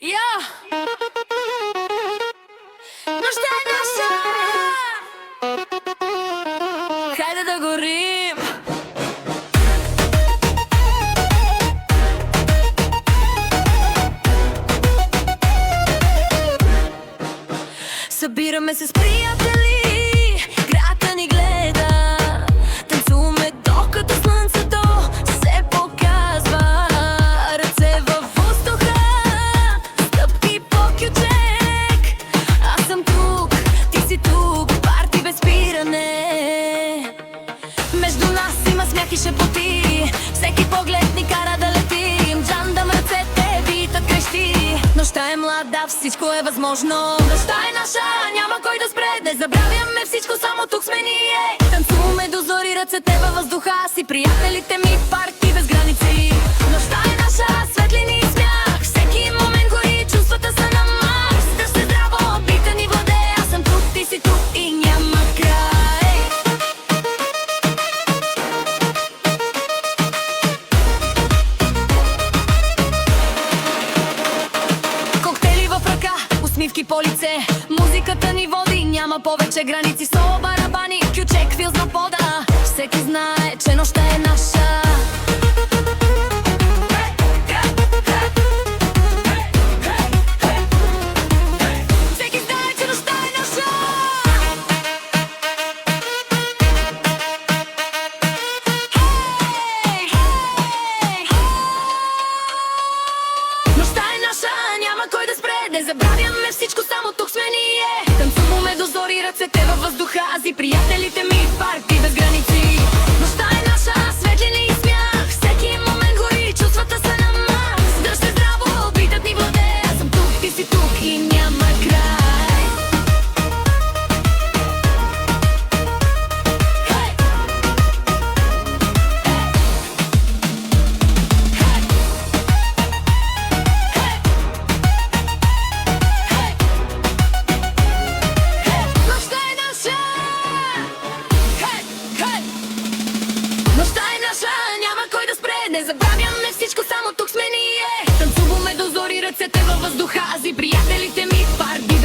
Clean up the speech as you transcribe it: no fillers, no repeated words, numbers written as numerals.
Я нощта е наша. Хайде да горим. Събираме се с приятели, градът ни гледа. Танцуваме докато слънцето се показва. Ръце във въздуха, стъпки по кючек. Аз съм тук, ти си тук, парти без спиране. Между нас има смях и шепоти, всеки поглед ни кара да летим. Джандам ръцете, битът крещи. Нощта е млада, всичко е възможно. Нощта е наша, няма кой да спре. Не забравяме всичко, само тук сме ние. Танцуваме до зори, ръцете във въздуха си. Приятелите ми, парти без граници. Нощта е наша, светлини и смях. Всеки момент гори, чувствата са на макс. Дръж се здраво, бита ни владее. Аз съм тук, ти си тук и няма край. Коктейли в ръка, усмивки по лице. Музиката ни води, няма повече граници. Соло, барабани, кючек, филс на пода. Всеки знае, че нощта е наша. Всеки знае, че нощта е наша. Нощта е наша, няма кой да спре. Не забравяме всичко, само тук сме ние. Танцуваме до зори, ръцете във въздуха. Аз и приятелите ми, парти без граници. Нощта е наша, светлини и смях. Всеки момент гори, чувствата са на макс. Дръж се здраво, битът ни владее. Аз съм тук, ти си тук и няма край. Нощта е наша. Нощта е наша, няма кой да спре. Не забравяме всичко, само тук сме ние. Танцуваме до зори, ръцете във въздуха. Аз и приятелите ми, парти